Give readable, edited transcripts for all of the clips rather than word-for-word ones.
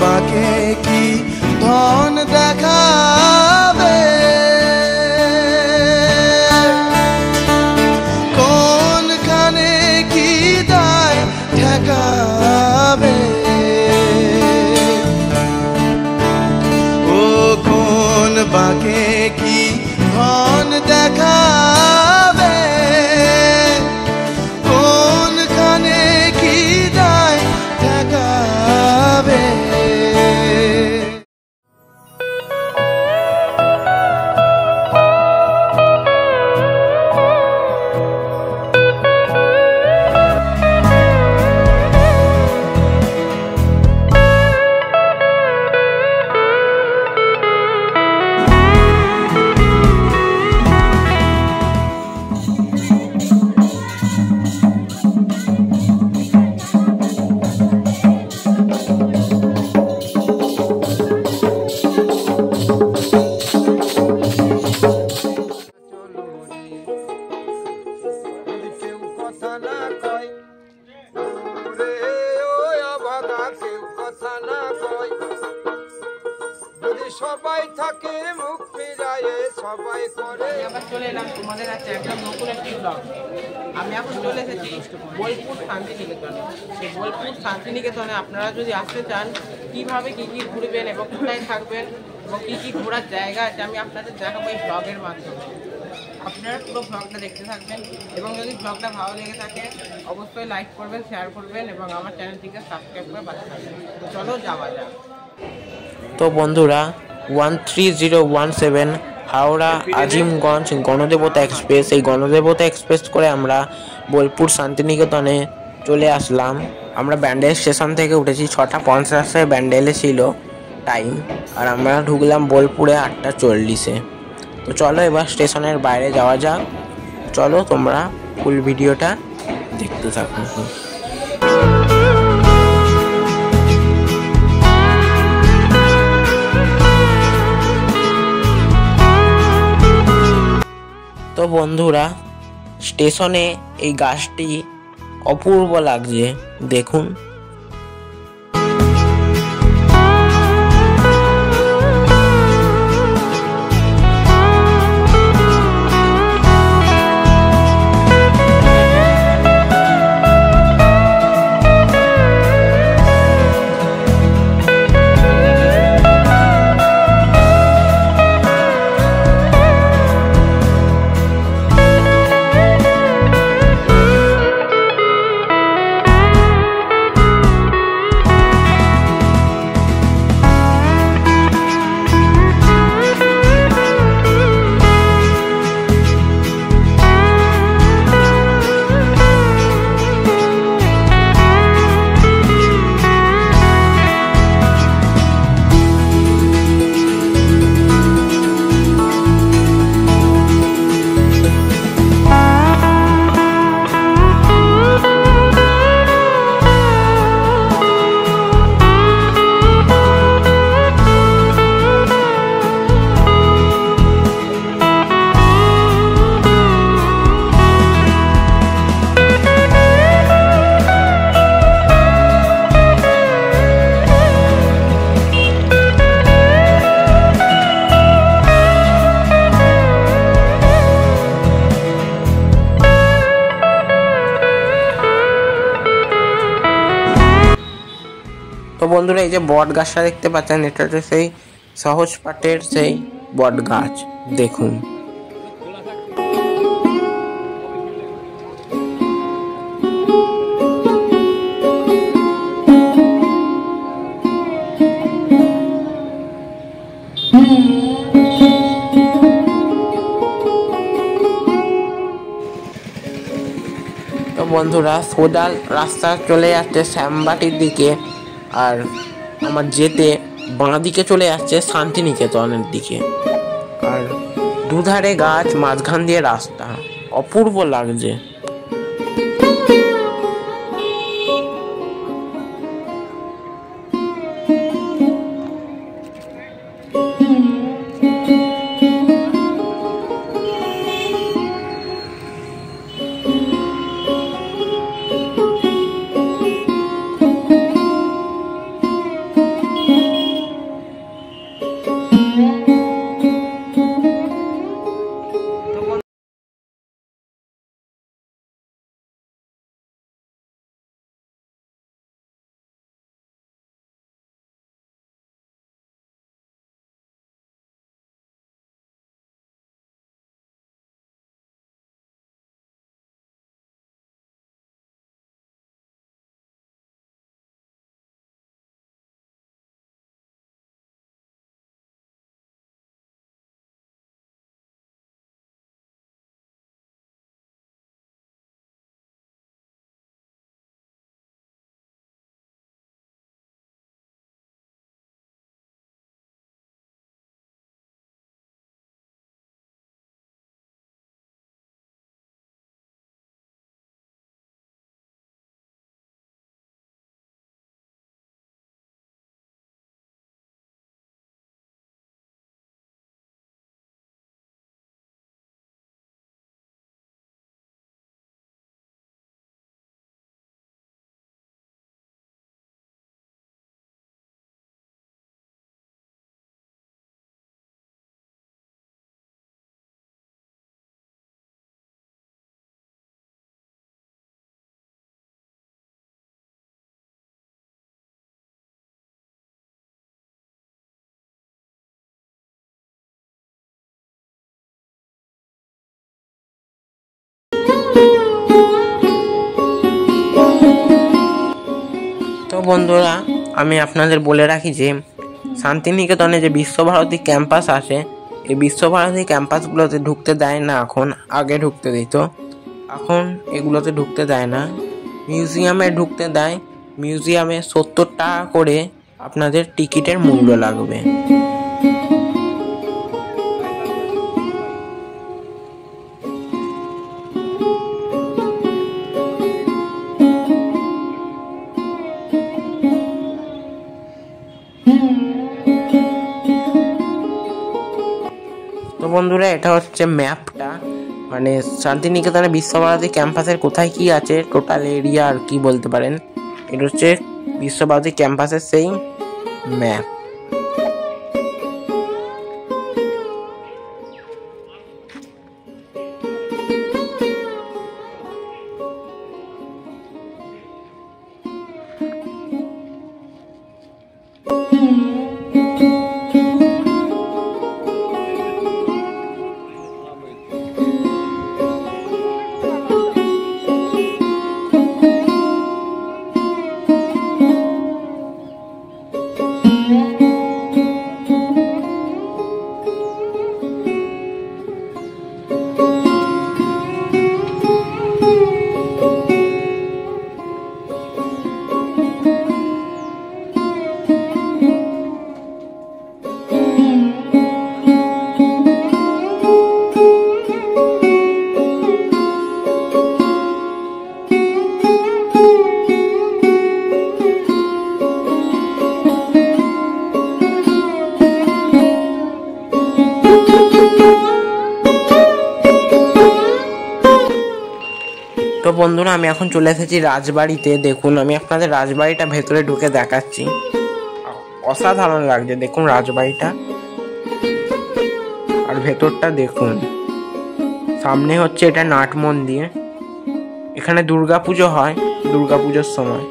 বাঁকে কি ধন দেখাবে, কোনখানে কি দায় ঠেকাবে, ও কোন বাঁকে কি ধন দেখাবে, কোনখানে কি দায় ঠেকাবে। সবাই থাকে মুখ ফিরায়ে সবাই করে। আবার চলে এলাম তোমাদের কাছে একদম নতুন একটি ব্লগ। আমি এখন চলে এসেছি বোলপুর শান্তিনিকেতনে। সেই বোলপুর শান্তিনিকেতনে আপনারা যদি আসতে চান কীভাবে কী কী ঘুরবেন এবং কোথায় থাকবেন এবং কী কী ঘোরার জায়গা আছে আমি আপনাদের দেখাবো এই ব্লগের মাধ্যমে। আপনারা পুরো ব্লগটা দেখতে থাকবেন এবং যদি ব্লগটা ভালো লেগে থাকে অবশ্যই লাইক করবেন, শেয়ার করবেন এবং আমার চ্যানেলটিকে সাবস্ক্রাইব করে পাশে থাকবেন। তো চলো যাওয়া যাক। তো বন্ধুরা 13017 হাওড়া আজিমগঞ্জ গণদেবতা এক্সপ্রেস, এই গণদেবতা এক্সপ্রেস করে আমরা বোলপুর শান্তিনিকেতনে চলে আসলাম। আমরা ব্যান্ডেল স্টেশন থেকে উঠেছি 6:50 ব্যান্ডেলে ছিল টাইম, আর আমরা ঢুকলাম বোলপুরে 8:40। তো চলো এবার স্টেশনের বাইরে যাওয়া যাক। চলো তোমরা ফুল ভিডিওটা দেখতে থাকো। তো বন্ধুরা স্টেশনে এই গাছটি অপূর্ব লাগছে, দেখুন। তো বন্ধুরা এই যে বট গাছটা দেখতে পাচ্ছেন, এটা হচ্ছে সেই সহজ পাটের সেই বট গাছ, দেখুন। তো বন্ধুরা সোজা রাস্তা চলে যাচ্ছে শ্যামবাটির দিকে, আর আমার যেতে বাঁ দিকে চলে যাচ্ছে শান্তিনিকেতনের দিকে। আর দুধারে গাছ, মাঝখান দিয়ে রাস্তা, অপূর্ব লাগছে। বন্ধুরা, আমি আপনাদের বলে রাখি যে শান্তিনিকেতনে যে বিশ্বভারতী ক্যাম্পাস আছে, এই বিশ্বভারতী ক্যাম্পাসগুলোতে ঢুকতে দেয় না এখন। আগে ঢুকতে দিত, এখন এগুলোতে ঢুকতে দেয় না। মিউজিয়ামে ঢুকতে দেয়। মিউজিয়ামে 70 টাকা করে আপনাদের টিকিটের মূল্য লাগবে। তো বন্ধুরা, এটা হচ্ছে ম্যাপটা, মানে শান্তিনিকেতনে বিশ্বভারতী ক্যাম্পাসের কোথায় কি আছে, টোটাল এরিয়া আর কি বলতে পারেন। এটা হচ্ছে বিশ্বভারতী ক্যাম্পাসের সেই ম্যাপ। তো বন্ধুরা, আমি এখন চলে এসেছি রাজবাড়িতে। দেখুন, আমি আপনাদের রাজবাড়িটা ভেতরে ঢুকে দেখাচ্ছি। অসাধারণ লাগছে, দেখুন রাজবাড়িটা, আর ভেতরটা দেখুন। সামনে হচ্ছে এটা নাট মন্দির, এখানে দুর্গাপুজো হয়, দুর্গাপুজোর সময়।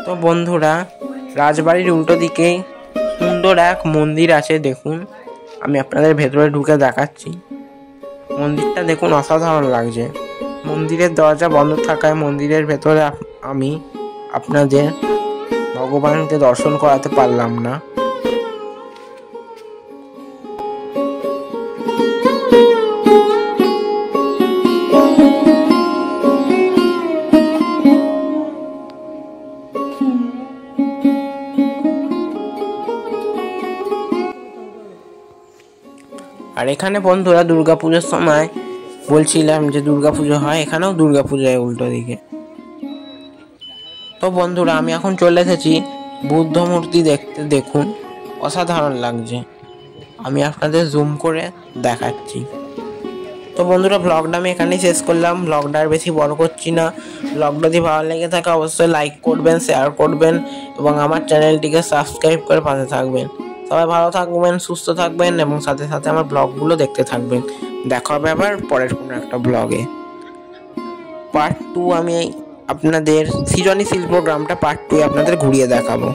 তো বন্ধুরা, রাজবাড়ির উল্টো দিকে সুন্দর এক মন্দির আছে, দেখুন। আমি আপনাদের ভেতরে ঢুকে দেখাচ্ছি। মন্দিরটা দেখুন, অসাধারণ লাগছে। মন্দিরের দরজা বন্ধ থাকায় মন্দিরের ভেতরে আমি আপনাদের ভগবানকে দর্শন করাতে পারলাম না। আর এখানে বন্ধুরা, দুর্গাপুজোর সময় বলছিলাম যে দুর্গাপুজো হয়, এখানেও দুর্গাপুজো হয় উল্টো দিকে। তো বন্ধুরা, আমি এখন চলে এসেছি বুদ্ধ মূর্তি দেখতে। দেখুন, অসাধারণ লাগছে। আমি আপনাদের জুম করে দেখাচ্ছি। তো বন্ধুরা, ব্লগটা আমি এখানেই শেষ করলাম। ব্লগটা আর বেশি বড় করছি না। ব্লগটা যদি ভালো লেগে থাকে অবশ্যই লাইক করবেন, শেয়ার করবেন এবং আমার চ্যানেলটিকে সাবস্ক্রাইব করে পাশে থাকবেন। সবাই ভালো থাকবেন, সুস্থ থাকবেন এবং সাথে সাথে আমার ব্লগগুলো দেখতে থাকবেন। দেখা হবে আবার পরের কোনো একটা ব্লগে। পার্ট 2 আমি আপনাদের সৃজনী শিল্প গ্রামটা পার্ট 2 আপনাদের ঘুরিয়ে দেখাবো।